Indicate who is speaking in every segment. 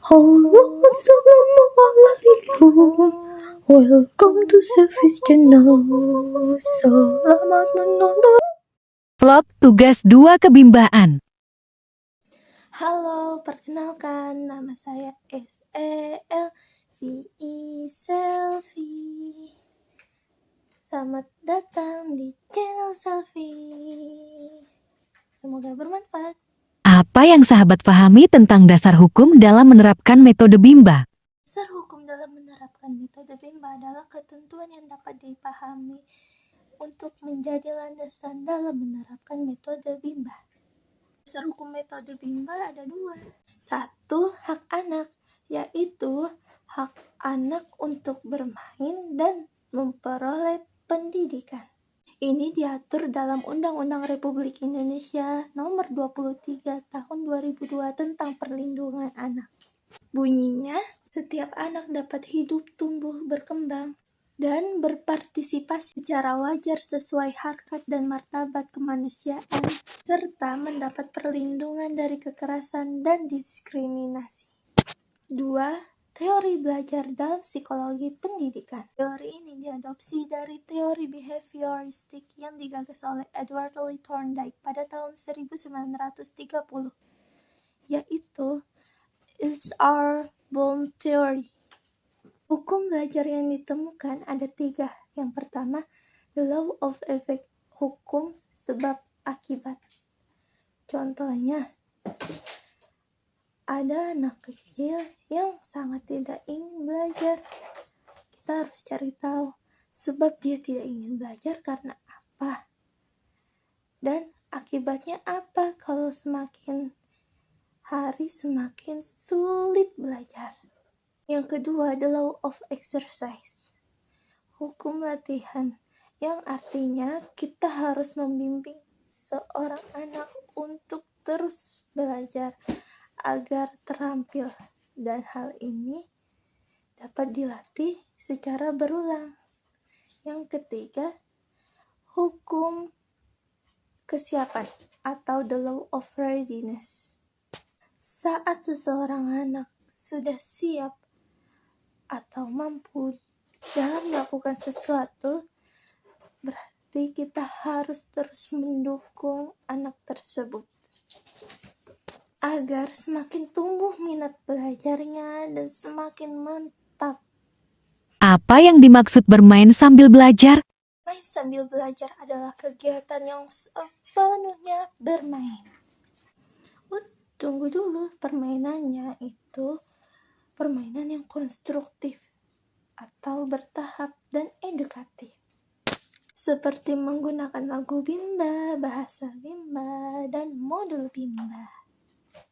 Speaker 1: Halo, assalamualaikum. Welcome to Service Channel. Selamat menonton.
Speaker 2: Vlog tugas 2 kebimbaan.
Speaker 1: Halo, perkenalkan nama saya SELVI Selfie. Selamat datang di channel Selfie. Semoga bermanfaat.
Speaker 2: Apa yang sahabat pahami tentang dasar hukum dalam menerapkan metode Bimba?
Speaker 1: Dasar hukum dalam menerapkan metode Bimba adalah ketentuan yang dapat dipahami untuk menjadi landasan dalam menerapkan metode Bimba. Dasar hukum metode Bimba ada dua. Satu, hak anak, yaitu hak anak untuk bermain dan memperoleh pendidikan. Ini diatur dalam Undang-Undang Republik Indonesia Nomor 23 Tahun 2002 tentang Perlindungan Anak. Bunyinya, setiap anak dapat hidup, tumbuh, berkembang, dan berpartisipasi secara wajar sesuai harkat dan martabat kemanusiaan, serta mendapat perlindungan dari kekerasan dan diskriminasi. 2. Teori belajar dalam psikologi pendidikan. Teori ini diadopsi dari teori behavioristik yang digagas oleh Edward Lee Thorndike pada tahun 1930, yaitu It's Our Bone Theory. Hukum belajar yang ditemukan ada 3. Yang pertama, the law of effect, hukum sebab akibat. Contohnya, ada anak kecil yang sangat tidak ingin belajar. Kita harus cari tahu sebab dia tidak ingin belajar karena apa. Dan akibatnya apa kalau semakin hari semakin sulit belajar. Yang kedua, the law of exercise, hukum latihan, yang artinya kita harus membimbing seorang anak untuk terus belajar agar terampil, dan hal ini dapat dilatih secara berulang. Yang ketiga, hukum kesiapan atau the law of readiness. Saat seseorang anak sudah siap atau mampu dalam melakukan sesuatu, berarti kita harus terus mendukung anak tersebut agar semakin tumbuh minat belajarnya dan semakin mantap.
Speaker 2: Apa yang dimaksud bermain sambil belajar?
Speaker 1: Main sambil belajar adalah kegiatan yang sepenuhnya bermain. Tunggu dulu, permainannya itu permainan yang konstruktif atau bertahap dan edukatif. Seperti menggunakan lagu Bimba, bahasa Bimba, dan modul Bimba.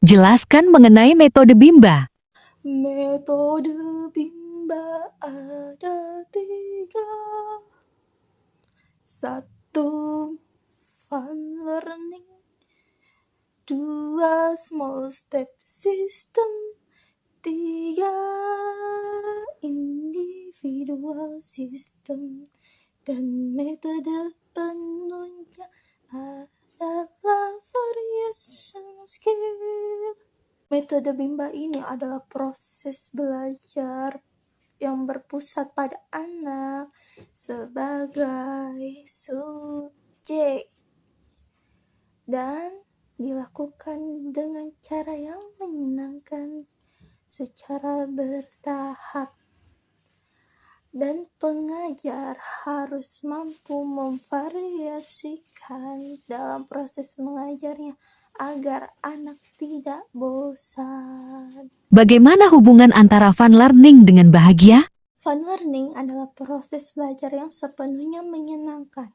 Speaker 2: Jelaskan mengenai metode Bimba.
Speaker 1: Metode Bimba ada 3. 1. Fun learning. 2. Small step system. 3. Individual system. Dan metode penunjang adalah variation skill. Metode Bimba ini adalah proses belajar yang berpusat pada anak sebagai subjek dan dilakukan dengan cara yang menyenangkan secara bertahap. Dan pengajar harus mampu memvariasikan dalam proses mengajarnya agar anak tidak bosan.
Speaker 2: Bagaimana hubungan antara fun learning dengan bahagia?
Speaker 1: Fun learning adalah proses belajar yang sepenuhnya menyenangkan,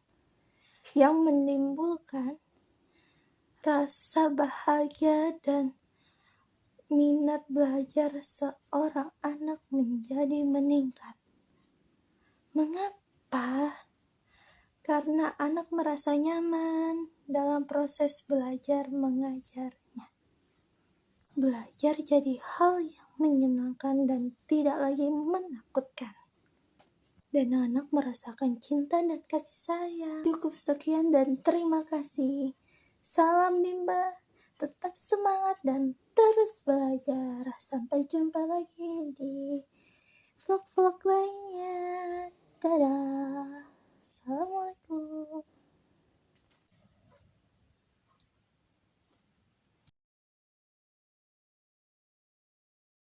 Speaker 1: yang menimbulkan rasa bahagia dan minat belajar seorang anak menjadi meningkat. Mengapa? Karena anak merasa nyaman dalam proses belajar mengajarnya. Belajar jadi hal yang menyenangkan dan tidak lagi menakutkan. Dan anak merasakan cinta dan kasih sayang. Cukup sekian dan terima kasih. Salam Bimba, tetap semangat dan terus belajar. Sampai jumpa lagi di vlog-vlog lainnya. Dadah.